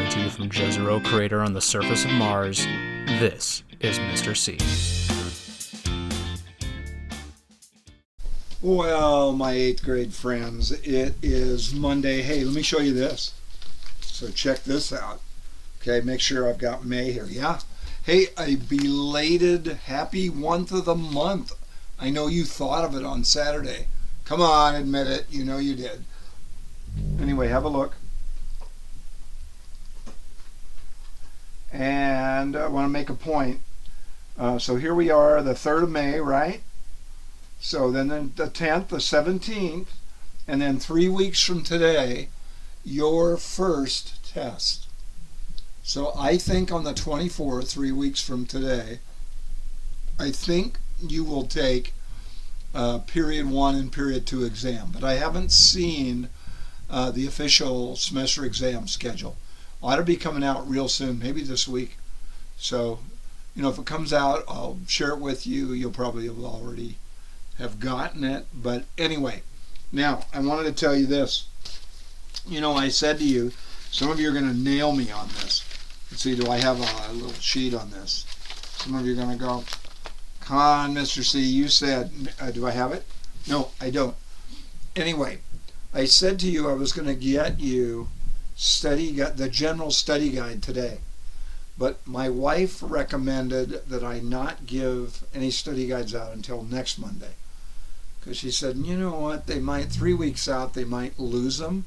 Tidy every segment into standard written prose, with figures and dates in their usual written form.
coming to you from Jezero crater on the surface of Mars. This is Mr. C. Well, my 8th grade friends, it is Monday. Hey, let me show you this. So check this out. Okay, make sure I've got May here. Yeah. Hey, a belated happy 1st of the month. I know you thought of it on Saturday. Come on, admit it. You know you did. Anyway, have a look. And I want to make a point. So here we are, the 3rd of May, right? So then the 10th, the 17th, and then 3 weeks from today, your first test. So I think on the 24th, 3 weeks from today, I think you will take period 1 and period 2 exam. But I haven't seen the official semester exam schedule. Ought to be coming out real soon, maybe this week. So, if it comes out, I'll share it with you. You'll probably have already have gotten it. But anyway, now I wanted to tell you this. I said to you, some of you are going to nail me on this. Let's see, do I have a little sheet on this? Some of you are going to go, come on, Mr. C, you said, do I have it? No, I don't. Anyway, I said to you I was going to get you the general study guide today. But my wife recommended that I not give any study guides out until next Monday. Because she said, you know what, 3 weeks out, they might lose them.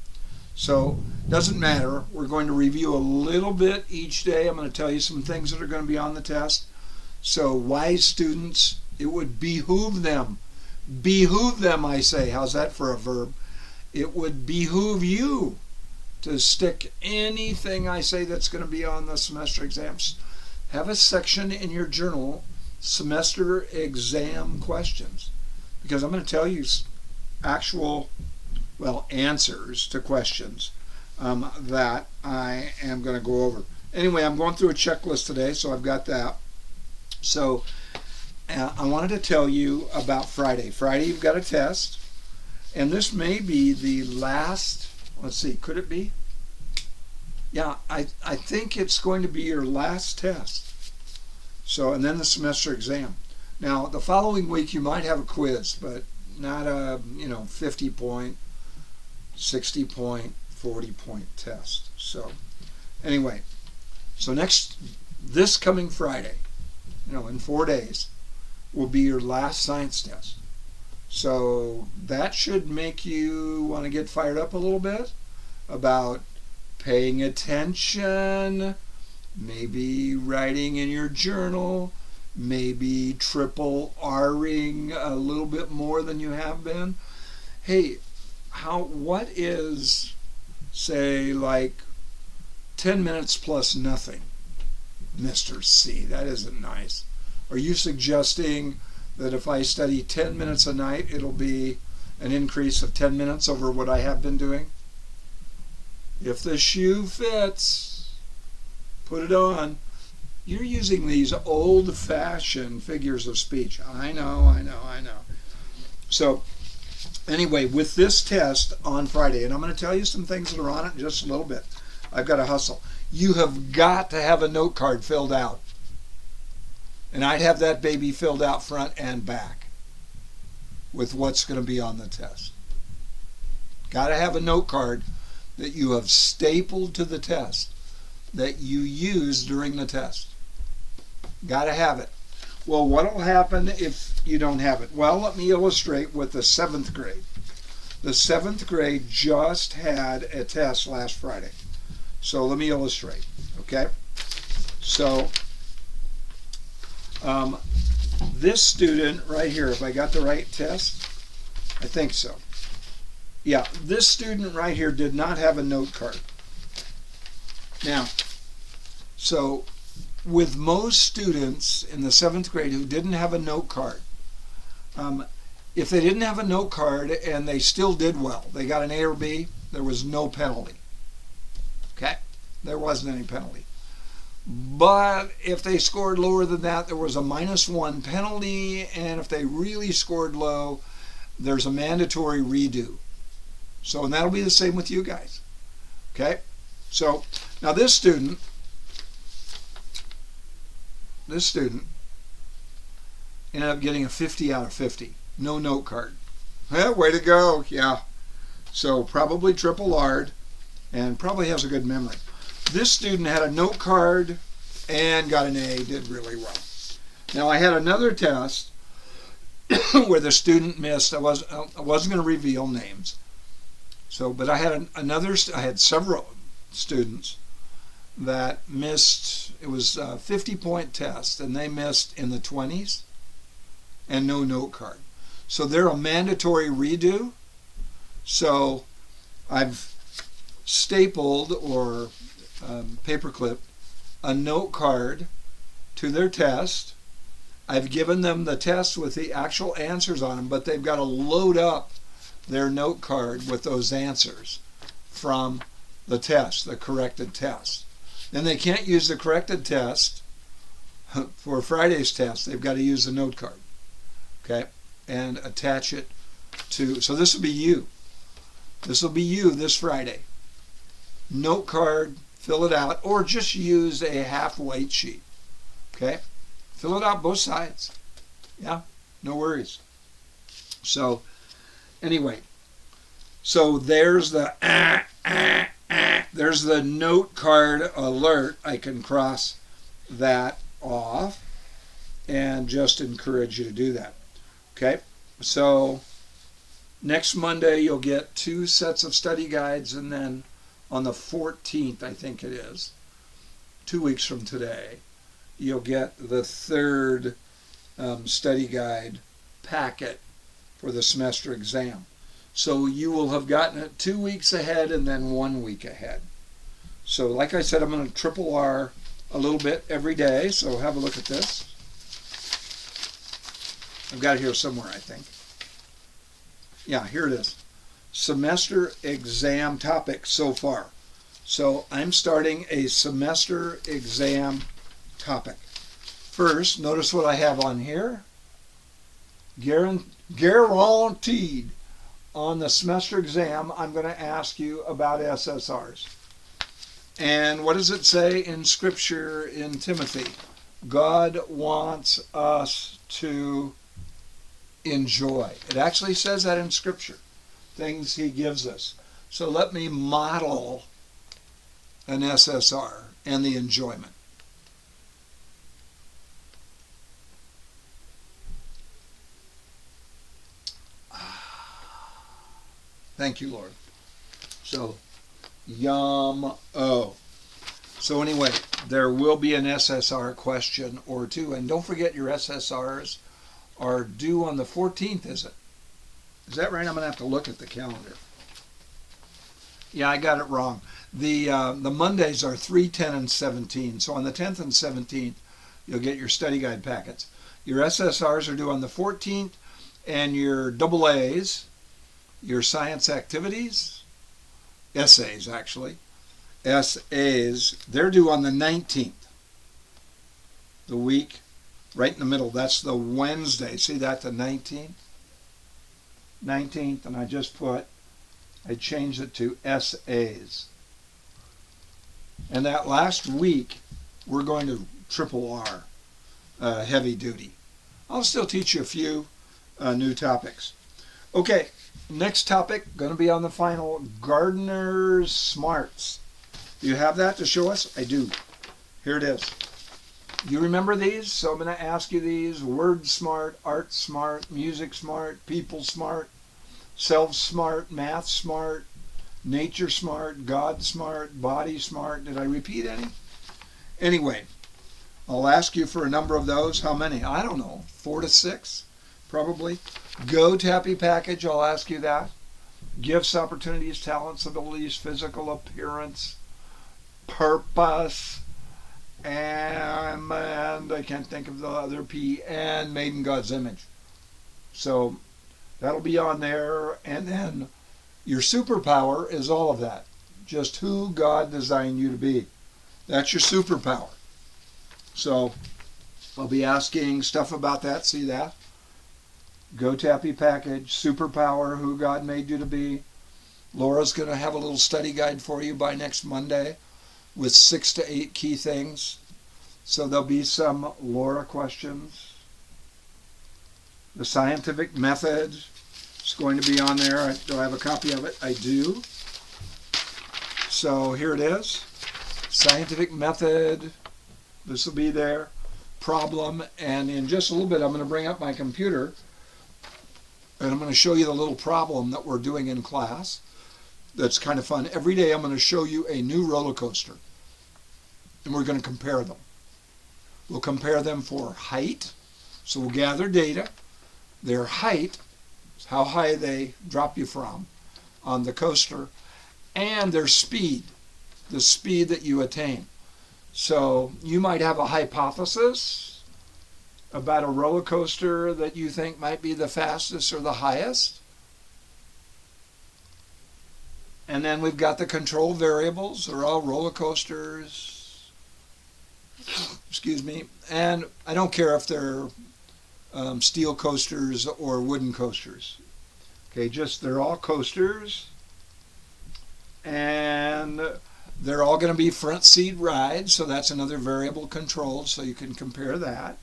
So, doesn't matter. We're going to review a little bit each day. I'm going to tell you some things that are going to be on the test. So, wise students, it would behoove them, I say. How's that for a verb? It would behoove you to stick anything I say that's going to be on the semester exams. Have a section in your journal, semester exam questions. Because I'm going to tell you actual, answers to questions that I am going to go over. Anyway, I'm going through a checklist today, so I've got that. So I wanted to tell you about Friday. Friday, you've got a test. And this may be the last, let's see, could it be? Yeah, I think it's going to be your last test. So, and then the semester exam. Now, the following week you might have a quiz, but not a, 50-point, 60-point, 40-point test. So, anyway, this coming Friday, in 4 days, will be your last science test. So that should make you want to get fired up a little bit about paying attention, maybe writing in your journal, maybe triple R'ing a little bit more than you have been. Hey, what is, say, like 10 minutes plus nothing, Mr. C? That isn't nice. Are you suggesting that if I study 10 minutes a night, it'll be an increase of 10 minutes over what I have been doing? If the shoe fits, put it on. You're using these old-fashioned figures of speech. I know. So, anyway, with this test on Friday, and I'm going to tell you some things that are on it in just a little bit. I've got to hustle. You have got to have a note card filled out. And I'd have that baby filled out front and back with what's going to be on the test. Got to have a note card that you have stapled to the test that you use during the test. Got to have it. Well, what will happen if you don't have it? Well, let me illustrate with the 7th grade. The 7th grade just had a test last Friday. So let me illustrate, okay? So this student right here, if I got the right test, I think so. Yeah, this student right here did not have a note card. Now, so with most students in the 7th grade who didn't have a note card, if they didn't have a note card and they still did well, they got an A or B, there was no penalty. Okay? There wasn't any penalty. But if they scored lower than that, there was a -1 penalty, and if they really scored low, there's a mandatory redo. So, and that'll be the same with you guys. Okay? So, Now this student ended up getting a 50 out of 50. No note card. Way to go. Yeah. So probably triple R'd and probably has a good memory. This student had a note card and got an A, did really well. Now I had another test where the student missed. I wasn't going to reveal names. So, but I had I had several students that missed. It was a 50-point test, and they missed in the 20s and no note card. So they're a mandatory redo. So I've stapled or paperclipped a note card to their test. I've given them the test with the actual answers on them, but they've got to load up their note card with those answers from the test, the corrected test. Then they can't use the corrected test for Friday's test. They've got to use the note card, okay, and attach it to, so this will be you. This will be you this Friday. Note card, fill it out, or just use a half weight sheet, okay? Fill it out both sides. Yeah, no worries. So, anyway, so there's the there's the note card alert. I can cross that off and just encourage you to do that. Okay, so next Monday you'll get 2 sets of study guides, and then on the 14th, I think it is, 2 weeks from today, you'll get the 3rd study guide packet for the semester exam. So you will have gotten it 2 weeks ahead and then 1 week ahead. So like I said, I'm going to triple R a little bit every day. So have a look at this. I've got it here somewhere, I think. Yeah, here it is. Semester exam topic so far. So I'm starting a semester exam topic. First, notice what I have on here. Guaranteed. On the semester exam, I'm going to ask you about SSRs. And what does it say in Scripture in Timothy? God wants us to enjoy. It actually says that in Scripture, things He gives us. So let me model an SSR and the enjoyment. Thank you, Lord. So, yum-o. So anyway, there will be an SSR question or two. And don't forget your SSRs are due on the 14th, is it? Is that right? I'm going to have to look at the calendar. Yeah, I got it wrong. The Mondays are 3, 10, and 17. So on the 10th and 17th, you'll get your study guide packets. Your SSRs are due on the 14th, and your double A's, your science activities, essays actually, essays, they're due on the 19th. The week right in the middle, that's the Wednesday. See that, the 19th? 19th, and I changed it to essays. And that last week, we're going to triple R, heavy duty. I'll still teach you a few new topics. Okay, next topic, going to be on the final, Gardener's Smarts. Do you have that to show us? I do. Here it is. Do you remember these? So I'm going to ask you these. Word smart, art smart, music smart, people smart, self smart, math smart, nature smart, God smart, body smart. Did I repeat any? Anyway, I'll ask you for a number of those. How many? I don't know. 4 to 6, probably. Go Tappy package, I'll ask you that. Gifts, opportunities, talents, abilities, physical appearance, purpose, and I can't think of the other P, and made in God's image. So that'll be on there. And then your superpower is all of that. Just who God designed you to be. That's your superpower. So I'll be asking stuff about that. See that? Go Tappy package, superpower, who God made you to be. Laura's going to have a little study guide for you by next Monday. with 6 to 8 key things. So there'll be some Laura questions. The scientific method is going to be on there. Do I have a copy of it? I do. So here it is. Scientific method. This will be there. Problem. And in just a little bit, I'm going to bring up my computer and I'm going to show you the little problem that we're doing in class. That's kind of fun. Every day I'm going to show you a new roller coaster. And we're going to compare them. We'll compare them for height. So we'll gather data. Their height, how high they drop you from on the coaster, and their speed, the speed that you attain. So you might have a hypothesis about a roller coaster that you think might be the fastest or the highest. And then we've got the control variables. They're all roller coasters. Excuse me. And I don't care if they're steel coasters or wooden coasters. Okay, they're all coasters. And they're all going to be front seat rides, so that's another variable controlled, so you can compare that.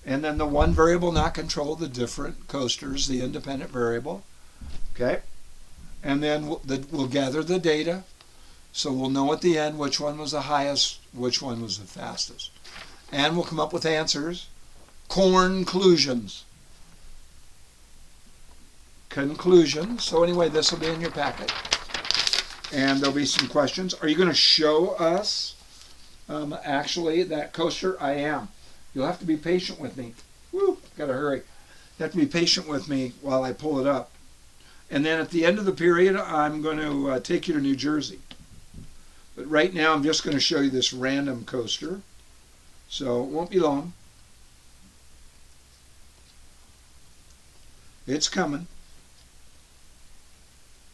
And then the one variable not controlled, the different coasters, the independent variable. Okay, and then we'll gather the data, so we'll know at the end which one was the highest, which one was the fastest. And we'll come up with answers. Conclusions. So anyway, this will be in your packet. And there'll be some questions. Are you going to show us actually that coaster? I am. You'll have to be patient with me. Woo, gotta hurry. You have to be patient with me while I pull it up. And then at the end of the period, I'm going to take you to New Jersey. But right now, I'm just going to show you this random coaster. So it won't be long. It's coming.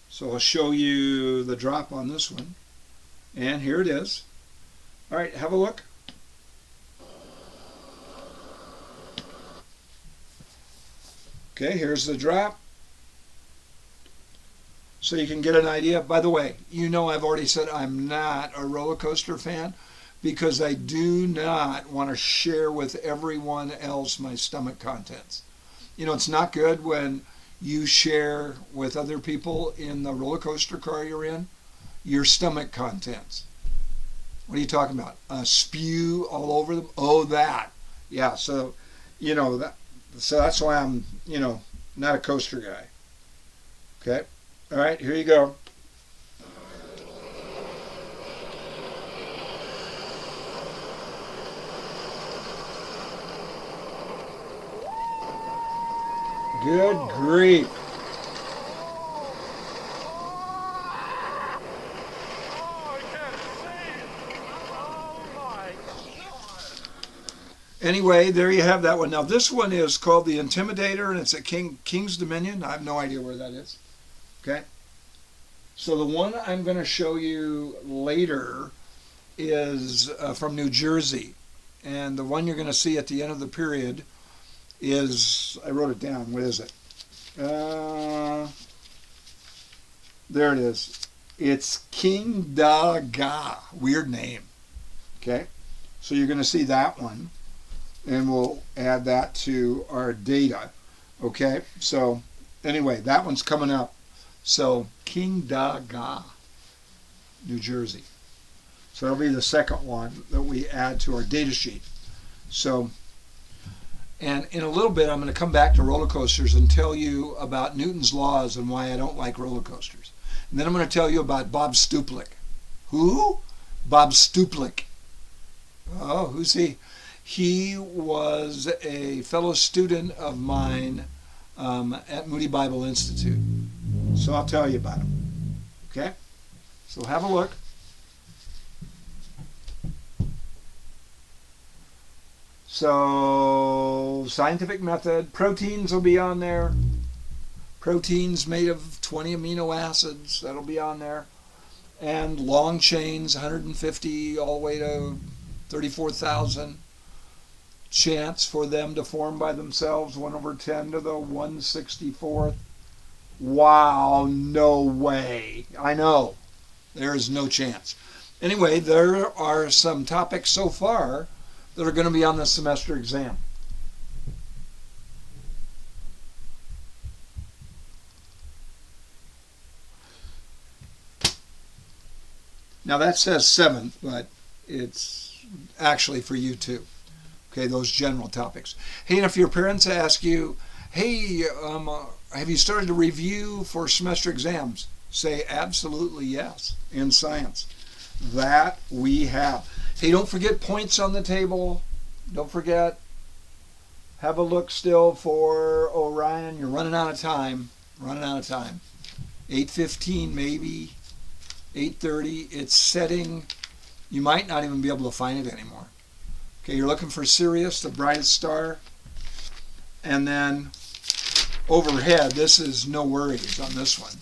So I'll show you the drop on this one. And here it is. All right, have a look. Okay, here's the drop. So you can get an idea. By the way, you know I've already said I'm not a roller coaster fan because I do not want to share with everyone else my stomach contents. You know, it's not good when you share with other people in the roller coaster car you're in your stomach contents. What are you talking about? Spew all over them? Oh, that. Yeah, so, you know, so that's why I'm, you know, not a coaster guy. Okay? All right, here you go. Good grief. Anyway, there you have that one. Now this one is called the Intimidator, and it's at King's Dominion. I have no idea where that is. Okay. So the one I'm going to show you later is from New Jersey. And the one you're going to see at the end of the period is, I wrote it down, what is it? There it is. It's King Daga. Weird name. Okay. So you're going to see that one. And we'll add that to our data. Okay. So anyway, that one's coming up. So King Daga, New Jersey. So that'll be the second one that we add to our data sheet. So, and in a little bit, I'm going to come back to roller coasters and tell you about Newton's laws and why I don't like roller coasters. And then I'm going to tell you about Bob Stuplik. Who? Bob Stuplik. Oh, who's he? He was a fellow student of mine at Moody Bible Institute. So I'll tell you about him. Okay? So have a look. So, scientific method. Proteins will be on there. Proteins made of 20 amino acids. That'll be on there. And long chains, 150 all the way to 34,000. Chance for them to form by themselves, 1 over 10 to the 164th. Wow, no way. I know. There is no chance. Anyway, there are some topics so far that are going to be on the semester exam. Now that says 7th, but it's actually for you too. Okay, those general topics. Hey, and if your parents ask you, hey, have you started to review for semester exams? Say absolutely yes in science. That we have. Hey, don't forget points on the table. Don't forget. Have a look still for Orion. You're running out of time. 8:15 maybe. 8:30. It's setting. You might not even be able to find it anymore. Okay, you're looking for Sirius, the brightest star. And then overhead, this is no worries on this one.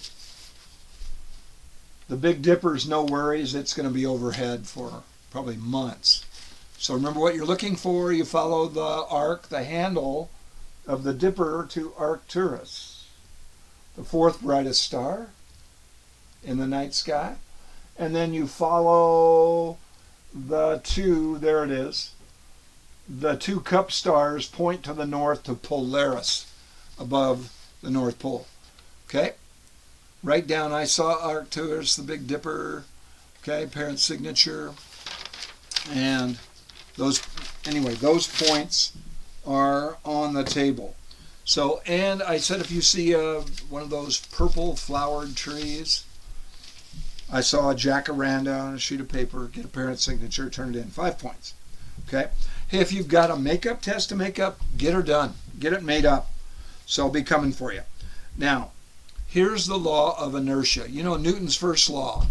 The Big Dipper's no worries. It's going to be overhead for probably months. So remember what you're looking for. You follow the arc, the handle of the Dipper to Arcturus, the 4th brightest star in the night sky. And then you follow the 2, there it is. The 2 cup stars point to the north to Polaris, above the North Pole. Okay? Write down, I saw Arcturus, the Big Dipper, okay, parent signature, and those points are on the table. So, and I said if you see one of those purple flowered trees, I saw a jacaranda on a sheet of paper, get a parent signature, turn it in, 5 points. Okay? Hey, if you've got a makeup test to make up, get her done. Get it made up. So I'll be coming for you. Now, here's the law of inertia. You know, Newton's first law.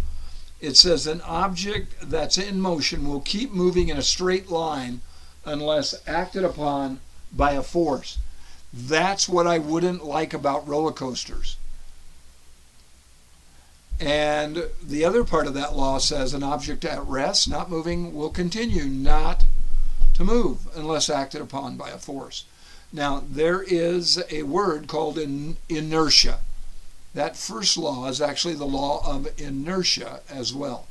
It says an object that's in motion will keep moving in a straight line unless acted upon by a force. That's what I wouldn't like about roller coasters. And the other part of that law says an object at rest, not moving, will continue not to move unless acted upon by a force. Now, there is a word called inertia. That first law is actually the law of inertia as well.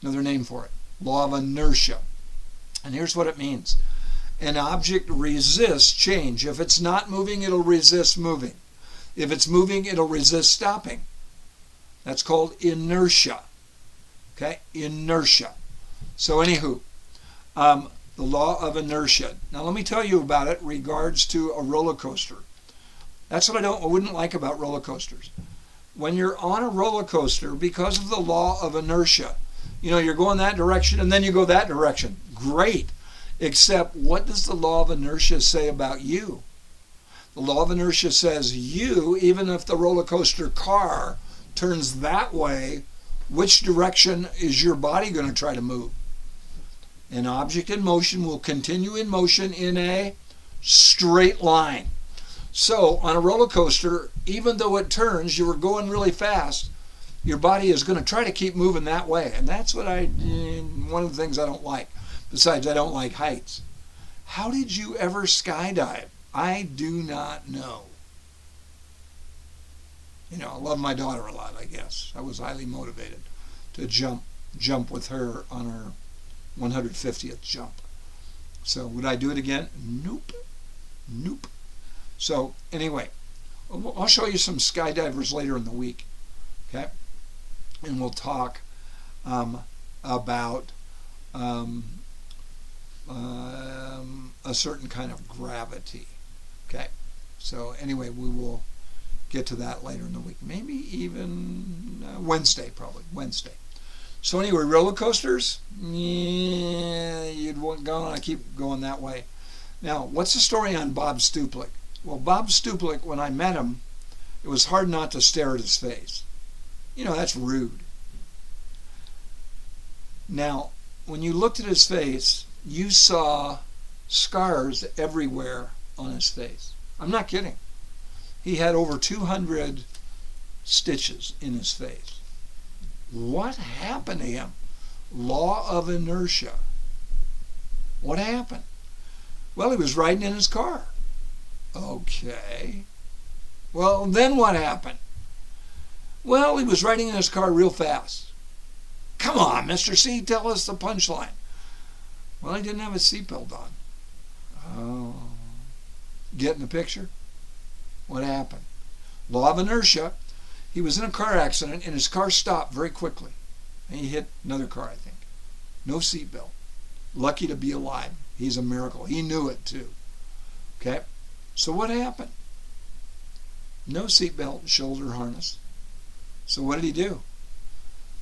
Another name for it, law of inertia. And here's what it means. An object resists change. If it's not moving, it'll resist moving. If it's moving, it'll resist stopping. That's called inertia. Okay, inertia. So anywho, the law of inertia. Now let me tell you about it regards to a roller coaster. That's what I wouldn't like about roller coasters. When you're on a roller coaster, because of the law of inertia, you know, you're going that direction and then you go that direction. Great. Except what does the law of inertia say about you? The law of inertia says you, even if the roller coaster car turns that way, which direction is your body going to try to move? An object in motion will continue in motion in a straight line. So on a roller coaster, even though it turns, you were going really fast, your body is going to try to keep moving that way. And that's what one of the things I don't like. Besides, I don't like heights. How did you ever skydive? I do not know. You know, I love my daughter a lot, I guess. I was highly motivated to jump with her on her 150th jump. So would I do it again? Nope. So anyway, I'll show you some skydivers later in the week. Okay? And we'll talk about a certain kind of gravity. Okay? So anyway, we will get to that later in the week. Maybe even Wednesday, probably. Wednesday. So anyway, roller coasters, you'd want to keep going that way. Now, what's the story on Bob Stuplik? Well, Bob Stuplik, when I met him, it was hard not to stare at his face. You know, that's rude. Now, when you looked at his face, you saw scars everywhere on his face. I'm not kidding. He had over 200 stitches in his face. What happened to him? Law of inertia. What happened? Well, he was riding in his car. Okay. Well, then what happened? Well, he was riding in his car real fast. Come on, Mr. C, tell us the punchline. Well, he didn't have his seatbelt on. Oh. Getting the picture? What happened? Law of inertia. He was in a car accident and his car stopped very quickly. And he hit another car, I think. No seatbelt. Lucky to be alive. He's a miracle. He knew it too. Okay? So what happened? No seatbelt and shoulder harness. So what did he do?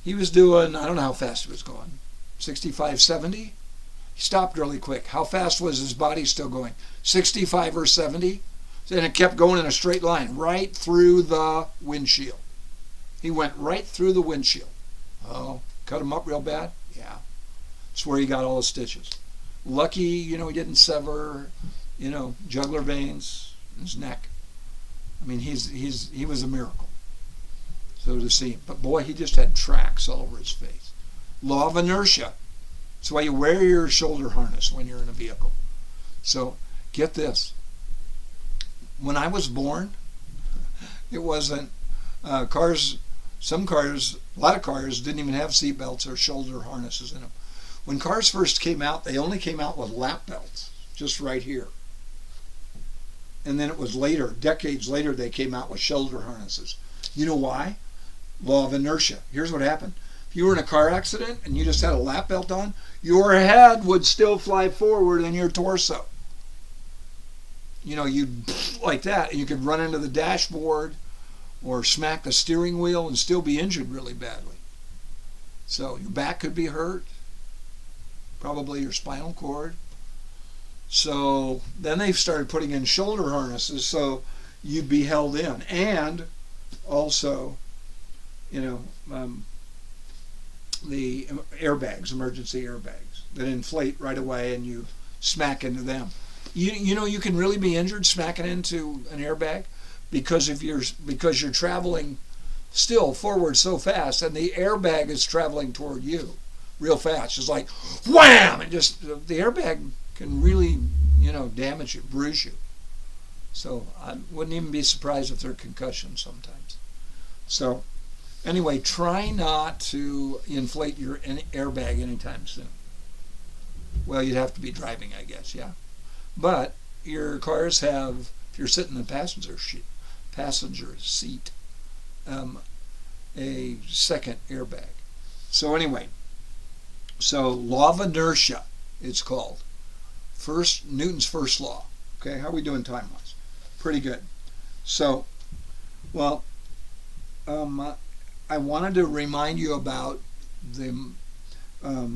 He was doing, I don't know how fast he was going, 65, 70? He stopped really quick. How fast was his body still going? 65 or 70? And it kept going in a straight line, right through the windshield. He went right through the windshield. Oh, cut him up real bad? Yeah. That's where he got all the stitches. Lucky, he didn't sever, jugular veins in his neck. I mean, he was a miracle, so to see. But boy, he just had tracks all over his face. Law of inertia. That's why you wear your shoulder harness when you're in a vehicle. So get this. When I was born, it wasn't cars. Some cars, a lot of cars, didn't even have seat belts or shoulder harnesses in them. When cars first came out, they only came out with lap belts, just right here. And then it was later, decades later, they came out with shoulder harnesses. You know why? Law of inertia. Here's what happened. If you were in a car accident and you just had a lap belt on, your head would still fly forward in your torso. You'd like that, and you could run into the dashboard or smack the steering wheel and still be injured really badly. So your back could be hurt, probably your spinal cord. So then they started putting in shoulder harnesses so you'd be held in. And also, the airbags, emergency airbags that inflate right away and you smack into them. You can really be injured smacking into an airbag because you're traveling still forward so fast and the airbag is traveling toward you real fast. It's like wham, and just the airbag can really damage you, bruise you. So I wouldn't even be surprised if they're concussions sometimes. So anyway, try not to inflate your airbag anytime soon. Well, you'd have to be driving, I guess, yeah. But your cars have, if you're sitting in the passenger seat, a second airbag. So anyway, law of inertia, it's called. Newton's first law. Okay, how are we doing time-wise? Pretty good. So, I wanted to remind you about the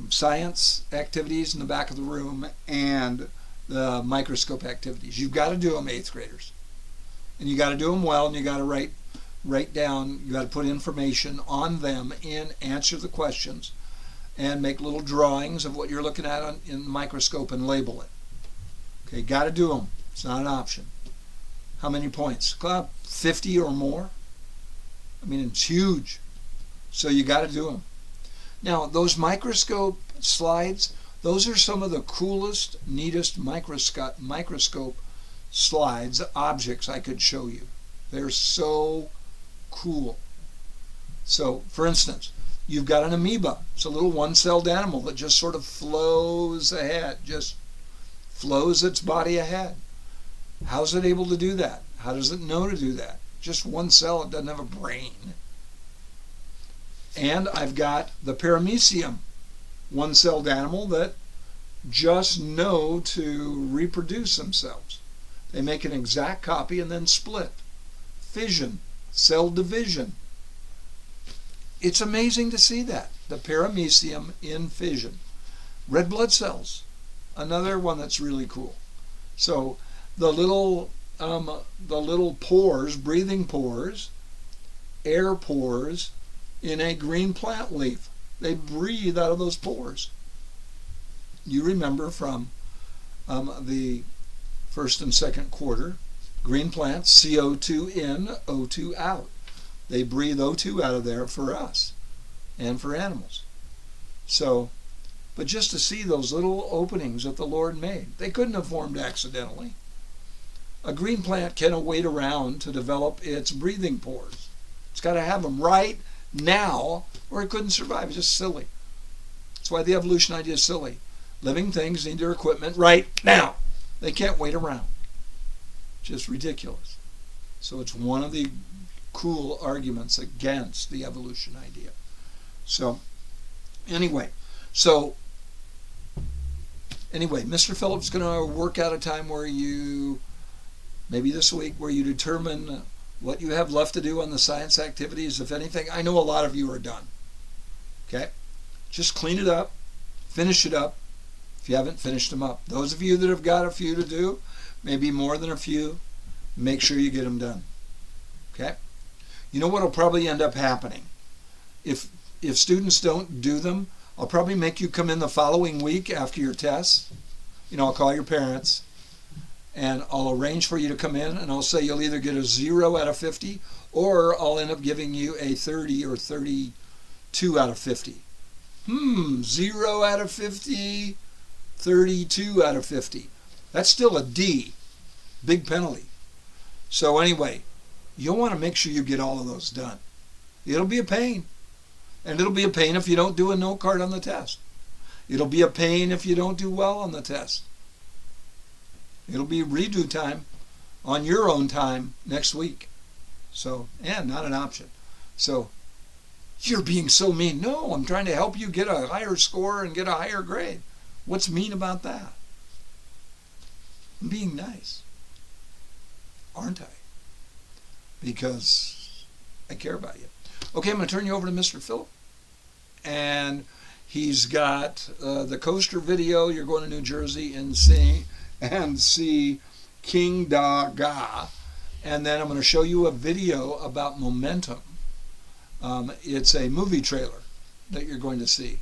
science activities in the back of the room and the microscope activities. You've got to do them, 8th graders. And you got to do them well, and you got to write down, you got to put information on them and answer the questions and make little drawings of what you're looking at in the microscope and label it. Okay, got to do them. It's not an option. How many points? 50 or more. I mean, it's huge. So you got to do them. Now, those microscope slides, those are some of the coolest, neatest microscope slides, objects I could show you. They're so cool. So, for instance, you've got an amoeba. It's a little one-celled animal that just sort of flows ahead, just flows its body ahead. How's it able to do that? How does it know to do that? Just one cell, it doesn't have a brain. And I've got the paramecium, one-celled animal that just know to reproduce themselves. They make an exact copy and then split. Fission, cell division. It's amazing to see that. The paramecium in fission. Red blood cells, another one that's really cool. So the little pores, breathing pores, air pores in a green plant leaf. They breathe out of those pores. You remember from the first and second quarter, green plants, CO2 in, O2 out. They breathe O2 out of there for us and for animals. So, but just to see those little openings that the Lord made, they couldn't have formed accidentally. A green plant cannot wait around to develop its breathing pores. It's got to have them right now or it couldn't survive. It's just silly. That's why the evolution idea is silly. Living things need their equipment right now. They can't wait around. Just ridiculous. So it's one of the cool arguments against the evolution idea. So anyway, Mr. Phillips is going to work out a time where you, maybe this week, where you determine what you have left to do on the science activities, if anything. I know a lot of you are done. Okay? Just clean it up, finish it up, if you haven't finished them up. Those of you that have got a few to do, maybe more than a few, make sure you get them done. Okay? You know what will probably end up happening? If students don't do them, I'll probably make you come in the following week after your tests. I'll call your parents and I'll arrange for you to come in, and I'll say you'll either get a 0 out of 50 or I'll end up giving you a 30 or 32 out of 50. 0 out of 50, 32 out of 50. That's still a D. Big penalty. So anyway, you'll want to make sure you get all of those done. It'll be a pain. And it'll be a pain if you don't do a note card on the test. It'll be a pain if you don't do well on the test. It'll be redo time on your own time next week. So, and not an option. So, you're being so mean. No, I'm trying to help you get a higher score and get a higher grade. What's mean about that? I'm being nice. Aren't I? Because I care about you. Okay, I'm going to turn you over to Mr. Phillip. And he's got the coaster video. You're going to New Jersey and see King Da Ga. And then I'm going to show you a video about momentum. It's a movie trailer that you're going to see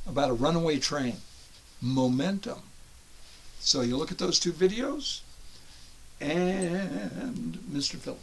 about a runaway train. Momentum. So you look at those two videos and Mr. Phillip.